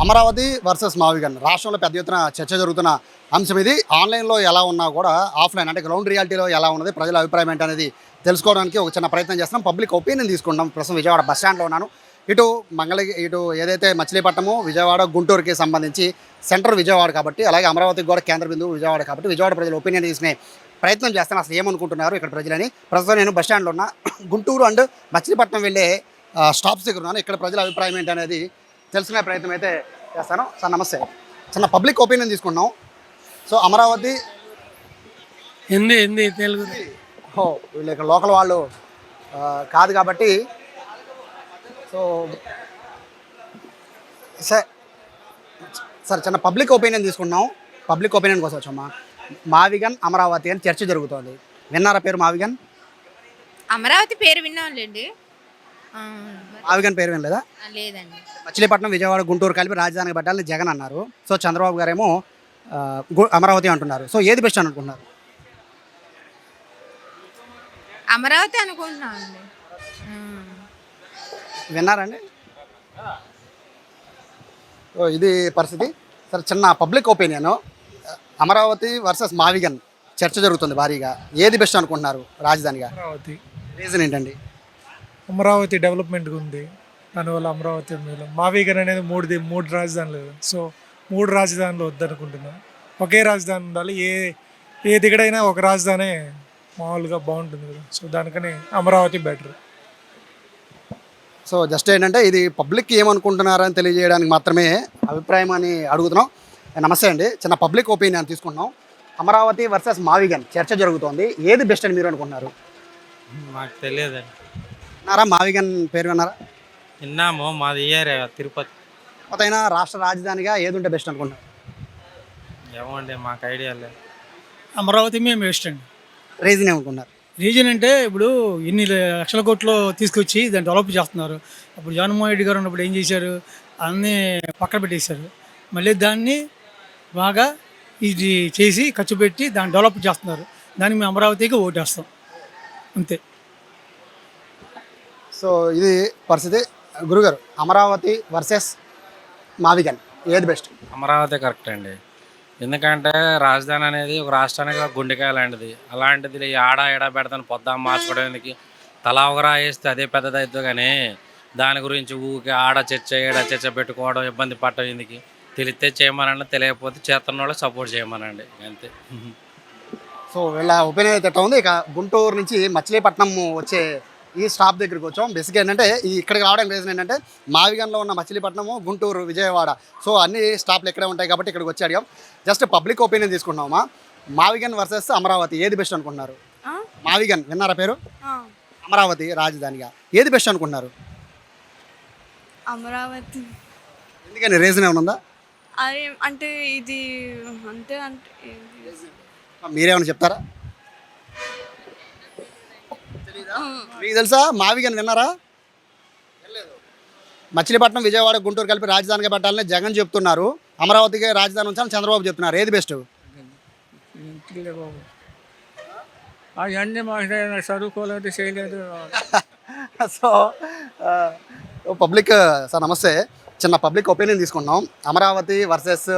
Amaravati versus మావిగన్ రాష్ట్రంలో పెద్ద ఎత్తున చర్చ జరుగుతున్న అంశం ఇది. ఆన్లైన్లో ఎలా ఉన్నా కూడా ఆఫ్లైన్ అంటే గ్రౌండ్ రియాలిటీలో ఎలా ఉన్నది, ప్రజల అభిప్రాయం ఏంటనేది తెలుసుకోవడానికి ఒక చిన్న ప్రయత్నం చేస్తున్నాం. పబ్లిక్ ఒపీనియన్ తీసుకుంటాం. ప్రస్తుతం విజయవాడ బస్ స్టాండ్లో ఉన్నాను. ఇటు ఏదైతే మచిలీపట్నము, విజయవాడ, గుంటూరుకి సంబంధించి సెంటర్ విజయవాడ కాబట్టి, అలాగే అమరావతికి కూడా కేంద్ర బిందువు విజయవాడ కాబట్టి విజయవాడ ప్రజల ఒపీనియన్ తీసుకునే ప్రయత్నం చేస్తాను. అసలు ఏమనుకుంటున్నారు ఇక్కడ ప్రజలని. ప్రస్తుతం నేను బస్ స్టాండ్లో ఉన్న గుంటూరు అండ్ మచిలీపట్నం వెళ్ళే స్టాప్స్ దగ్గర ఉన్నాను. ఇక్కడ ప్రజల అభిప్రాయం ఏంటనేది తెలుసుకునే ప్రయత్నం అయితే చేస్తాను. సార్ నమస్తే. చిన్న పబ్లిక్ ఒపీనియన్ తీసుకున్నాం. సో అమరావతి హిందీ హిందీ తెలుగు వీళ్ళు ఇక్కడ లోకల్ వాళ్ళు కాదు కాబట్టి సో సార్ చిన్న పబ్లిక్ ఒపీనియన్ తీసుకున్నాం. పబ్లిక్ ఒపీనియన్ కోసం వచ్చామా. మావిగన్ అమరావతి అని చర్చ జరుగుతుంది. విన్నారా పేరు మావిగన్? అమరావతి పేరు విన్నాంలేండి. మావిగన్ పేరు వినలేదా? లేదండి. మచిలీపట్నం, విజయవాడ, గుంటూరు కలిపి రాజధానికి పెట్టాలని జగన్ అన్నారు. సో చంద్రబాబు గారేమో అమరావతి అంటున్నారు. సో ఏది బెస్ట్ అని అనుకుంటున్నారు? అమరావతి అనుకుంటున్నామండి. విన్నారండి? ఇది పరిస్థితి. సరే చిన్న పబ్లిక్ ఒపీనియన్. అమరావతి వర్సెస్ మావిగన్ చర్చ జరుగుతుంది భారీగా. ఏది బెస్ట్ అనుకుంటున్నారు రాజధానిగా? అమరావతి. రీజన్ ఏంటండి? అమరావతి డెవలప్మెంట్గా ఉంది, దానివల్ల అమరావతి మేలు. మావిగన్ అనేది మూడు రాజధానులు కదా, సో 3 రాజధానులు వద్దనుకుంటున్నాను. ఒకే రాజధాని ఉండాలి. ఏ దిగడైనా ఒక రాజధానే మామూలుగా బాగుంటుంది కదా, సో దానికని అమరావతి బెటర్. సో జస్ట్ ఏంటంటే ఇది పబ్లిక్ ఏమనుకుంటున్నారని తెలియజేయడానికి మాత్రమే అభిప్రాయం అని అడుగుతున్నాం. నమస్తే అండి. చిన్న పబ్లిక్ ఒపీనియన్ తీసుకుంటున్నాం. అమరావతి వర్సెస్ మావిగన్ చర్చ జరుగుతోంది. ఏది బెస్ట్ అని మీరు అనుకుంటున్నారు? మాకు తెలియదండి. విన్నారా మావిగన్ పేరు విన్నారా? విన్నాము, మాది ఏరియా తిరుపతి. కొత్తైనా రాష్ట్ర రాజధానిగా ఏది ఉంటే బెస్ట్ అనుకుంటున్నారు? ఏమండి మాకు ఐడియా లేదు. అమరావతి మేము బెస్ట్ అండి. రీజన్ ఏమనుకున్నారు? రీజన్ అంటే ఇప్పుడు ఇన్ని లక్షల కోట్లు తీసుకొచ్చి దాన్ని డెవలప్ చేస్తున్నారు. అప్పుడు జగన్మోహన్ రెడ్డి గారు ఉన్నప్పుడు ఏం చేశారు, అన్నీ పక్కన పెట్టేశారు. మళ్ళీ దాన్ని బాగా ఇది చేసి ఖర్చు పెట్టి దాన్ని డెవలప్ చేస్తున్నారు. దానికి మేము అమరావతికి ఓటేస్తాం అంతే. సో ఇది పరిస్థితి. గురుగారు, అమరావతి వర్సెస్ మావిగన్ ఏది బెస్ట్? అమరావతి కరెక్ట్ అండి. ఎందుకంటే రాజధాని అనేది ఒక రాష్ట్రానికి గుండెకాయ లాంటిది. అలాంటిది ఆడ పెడతాను పొద్దున్న మార్చుకోవడం ఎందుకు? తలా ఒకరా వేస్తే అదే పెద్దదవుతుంది. కానీ దాని గురించి ఊరికే ఆడ చర్చ పెట్టుకోవడం, ఇబ్బంది పడటం ఎందుకు? తెలిస్తే చేయమనండి, తెలియకపోతే చేస్తున్న వాళ్ళు సపోర్ట్ చేయమనండి, అంతే. సో వీళ్ళ ఒపీనియన్ అయితే ఎట్లా ఉంది. ఇక గుంటూరు నుంచి మచిలీపట్నం వచ్చే ఈ స్టాప్ దగ్గరికి వచ్చాం. బేసిక్గా ఏంటంటే ఇక్కడికి రావడానికి రీజన్ ఏంటంటే మావిగన్లో ఉన్న మచిలీపట్నము, గుంటూరు, విజయవాడ, సో అన్ని స్టాప్లు ఇక్కడే ఉంటాయి కాబట్టి ఇక్కడికి వచ్చి అడిగాం. జస్ట్ పబ్లిక్ ఒపీనియన్ తీసుకుంటున్నామా. మావిగన్ వర్సెస్ అమరావతి ఏది బెస్ట్ అనుకుంటున్నారు? మావిగన్ విన్నారా పేరు? అమరావతి రాజధానిగా ఏది బెస్ట్ అనుకుంటున్నారు? అమరావతి. ఎందుకని రీజన్ ఏమైనా ఉందా? అదే అంటే ఇది అంటే మీరేమైనా చెప్తారా? మీకు తెలుసా మావిగన్ విన్నారా? మచిలీపట్నం, విజయవాడ, గుంటూరు కలిపి రాజధానిగా పెట్టాలని జగన్ చెప్తున్నారు. అమరావతికి రాజధాని ఉంచాలని చంద్రబాబు చెప్తున్నారు. ఏది బెస్ట్? అవన్నీ చదువుకోలేదు, చేయలేదు. సో పబ్లిక్ సార్ నమస్తే. చిన్న పబ్లిక్ ఒపీనియన్ తీసుకున్నాం. అమరావతి వర్సెస్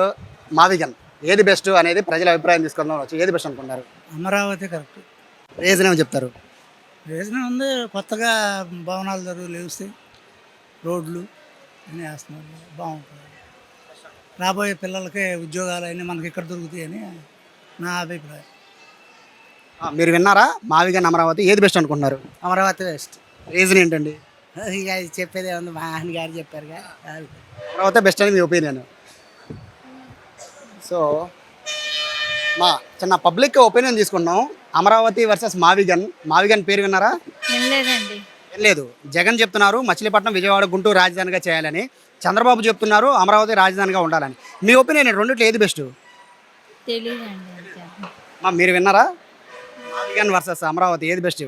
మావిగన్ ఏది బెస్ట్ అనేది ప్రజల అభిప్రాయం తీసుకుందాం. ఏది బెస్ట్ అనుకుంటున్నారు? అమరావతి కరెక్ట్. రీజన్ ఏమని చెప్తారు? రీజన్ ఉంది, కొత్తగా భవనాలు లేస్తాయి, రోడ్లు అన్నీ వేస్తున్నారు, బాగుంటుంది. రాబోయే పిల్లలకి ఉద్యోగాలు అన్నీ మనకి ఇక్కడ దొరుకుతాయని నా అభిప్రాయం. మీరు విన్నారా? మావిగన్ అమరావతి ఏది బెస్ట్ అనుకుంటున్నారు? అమరావతి బెస్ట్. రీజన్ ఏంటండి? ఇక చెప్పేది ఏముంది, మా ఆయన గారు చెప్పారుగా. అమరావతి బెస్ట్ అని మీ ఒపీనియన్. సో మా చిన్న పబ్లిక్ ఒపీనియన్ తీసుకున్నాం. అమరావతి వర్సెస్ మావిగన్ పేరు విన్నారా? వినలేదండి. లేదు. జగన్ చెప్తున్నారు మచిలీపట్నం, విజయవాడ, గుంటూరు రాజధానిగా చేయాలని. చంద్రబాబు చెప్తున్నారు అమరావతి రాజధానిగా ఉండాలని. మీ ఒపీనియన్ రెండిట్లో ఏది బెస్ట్? తెలియదండి. మీరు విన్నారా? మావిగన్ వర్సెస్ అమరావతి ఏది బెస్ట్?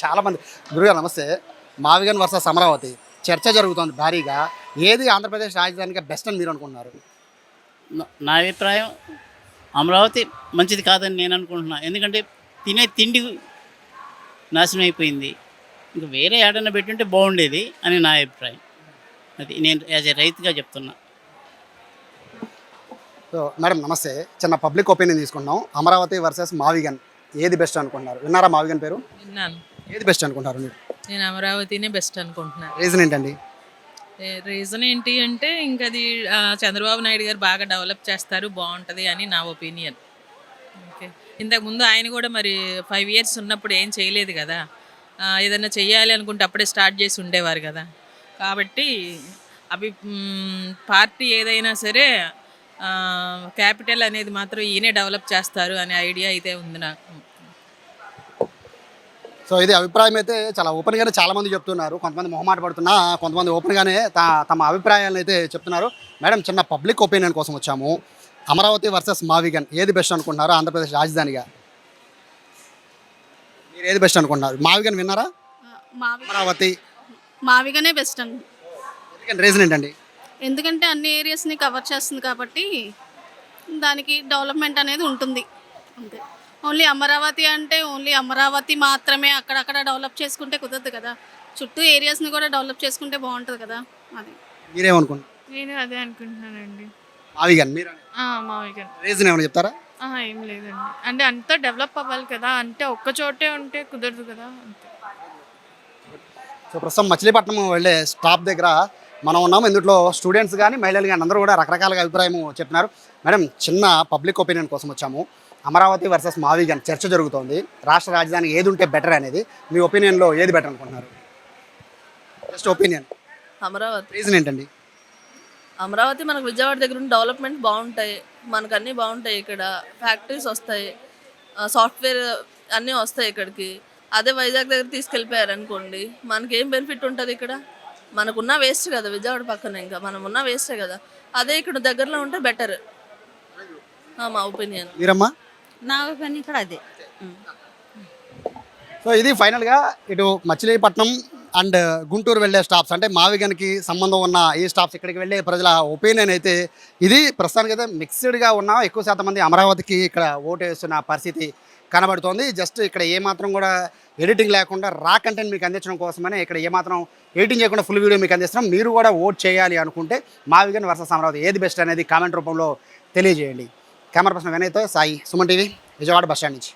చాలామంది. గురుగారు నమస్తే. మావిగన్ వర్సెస్ అమరావతి చర్చ జరుగుతుంది భారీగా. ఏది ఆంధ్రప్రదేశ్ రాజధానిగా బెస్ట్ అని మీరు అనుకుంటున్నారు? నా అభిప్రాయం అమరావతి మంచిది కాదని నేను అనుకుంటున్నాను. ఎందుకంటే తినే తిండి నాశనం అయిపోయింది. ఇంకా వేరే ఏడన్నా పెట్టుంటే బాగుండేది అని నా అభిప్రాయం. అది నేను యాజ్ ఏ రైతుగా చెప్తున్నా. సో మేడం నమస్తే, చిన్న పబ్లిక్ ఒపీనియన్ తీసుకుంటాం. అమరావతి వర్సెస్ మావిగన్ ఏది బెస్ట్ అనుకుంటున్నారు? విన్నారా మావిగన్ పేరు? విన్నాను. ఏది బెస్ట్ అనుకుంటారు మీరు? నేను అమరావతినే బెస్ట్ అనుకుంటున్నాను. రీజన్ ఏంటండి? రీజన్ ఏంటి అంటే ఇంకా అది చంద్రబాబు నాయుడు గారు బాగా డెవలప్ చేస్తారు, బాగుంటుంది అని నా ఒపీనియన్. ఓకే, ఇంతకుముందు ఆయన కూడా మరి 5 years ఉన్నప్పుడు ఏం చేయలేదు కదా. ఏదైనా చెయ్యాలి అనుకుంటే అప్పుడే స్టార్ట్ చేసి ఉండేవారు కదా. కాబట్టి పార్టీ ఏదైనా సరే క్యాపిటల్ అనేది మాత్రం ఈయనే డెవలప్ చేస్తారు అనే ఐడియా అయితే ఉంది నాకు. సో ఇది అభిప్రాయం అయితే చాలా ఓపెన్గానే చాలామంది చెప్తున్నారు. కొంతమంది మొహమాట పడుతున్నా, కొంతమంది ఓపెన్గానే తమ అభిప్రాయాలను అయితే చెప్తున్నారు. మేడం చిన్న పబ్లిక్ ఒపీనియన్ కోసం వచ్చాము. అమరావతి వర్సెస్ మావిగన్ ఏది బెస్ట్ అనుకుంటున్నారు ఆంధ్రప్రదేశ్ రాజధానిగా? మీరు ఏది బెస్ట్ అనుకుంటున్నారు? మావిగన్ విన్నారా? అమరావతి మావిగానే బెస్ట్ అండి. రీజన్ ఏంటండి? ఎందుకంటే అన్ని ఏరియాస్ని కవర్ చేస్తుంది కాబట్టి దానికి డెవలప్మెంట్ అనేది ఉంటుంది అంతే. ఓన్లీ అమరావతి అంటే ఓన్లీ అమరావతి మాత్రమే అక్కడక్కడ డెవలప్ చేసుకుంటే కుదరదు కదా. చుట్టూ ఏరియాస్ని కూడా డెవలప్ చేసుకుంటే బాగుంటుంది కదా. అది మీరేమనుకుంటున్నారు? నేను అదే అనుకుంటున్నానండి. మావిగన్ మీరు మావిగా రీజన్ ఏమైనా చెప్తారా? ఏం లేదండి, అంటే అంతా డెవలప్ అవ్వాలి కదా, అంటే ఒక్క చోటే ఉంటే కుదరదు కదా అంతే. సో ప్రస్తుతం మచిలీపట్నం వెళ్ళే స్టాప్ దగ్గర మనం ఉన్నాము. ఇందులో స్టూడెంట్స్ కానీ మహిళలు కానీ అందరూ కూడా రకరకాలుగా అభిప్రాయం చెప్తున్నారు. మేడం చిన్న పబ్లిక్ ఒపీనియన్ కోసం వచ్చాము. అమరావతి వర్సెస్ మావిగన్ చర్చ జరుగుతోంది. రాష్ట్ర రాజధాని ఏది ఉంటే బెటర్ అనేది మీ ఒపీనియన్లో ఏది బెటర్ అనుకుంటున్నారు? Just opinion. అమరావతి. రీజన్ ఏంటండి? అమరావతి మనకు విజయవాడ దగ్గర ఉన్న డెవలప్మెంట్ బాగుంటాయి, మనకు అన్నీ బాగుంటాయి. ఇక్కడ ఫ్యాక్టరీస్ వస్తాయి, సాఫ్ట్వేర్ అన్నీ వస్తాయి ఇక్కడికి. అదే వైజాగ్ దగ్గర తీసుకెళ్ళిపోయారు అనుకోండి, మనకేం బెనిఫిట్ ఉంటుంది? ఇక్కడ మనకున్న వేస్ట్ కదా, విజయవాడ పక్కన ఇంకా మనం ఉన్న వేస్టే కదా. అదే ఇక్కడ దగ్గరలో ఉంటే బెటర్ మా ఒపీనియన్. మీరమ్మా? నా ఒపీనియన్ కూడా అదే. సో ఇది ఫైనల్గా ఇటు మచిలీపట్నం అండ్ గుంటూరు వెళ్ళే స్టాప్స్, అంటే మావిగన్కి సంబంధం ఉన్న ఈ స్టాప్స్ ఇక్కడికి వెళ్ళే ప్రజల ఒపీనియన్ అయితే ఇది. ప్రస్తుతానికి అయితే మిక్స్డ్గా ఉన్న ఎక్కువ శాతం మంది అమరావతికి ఇక్కడ ఓటు వేస్తున్న పరిస్థితి కనబడుతోంది. జస్ట్ ఇక్కడ ఏమాత్రం కూడా ఎడిటింగ్ లేకుండా రా కంటెంట్ మీకు అందించడం కోసమనే ఇక్కడ ఏమాత్రం ఎడిటింగ్ చేయకుండా ఫుల్ వీడియో మీకు అందిస్తున్నాం. మీరు కూడా ఓట్ చేయాలి అనుకుంటే మావిగన్ వర్సెస్ అమరావతి ఏది బెస్ట్ అనేది కామెంట్ రూపంలో తెలియజేయండి. కెమెరా పర్సన్ వినయ్తో Sai, Suman TV, Vijayawada bus stand నుంచి.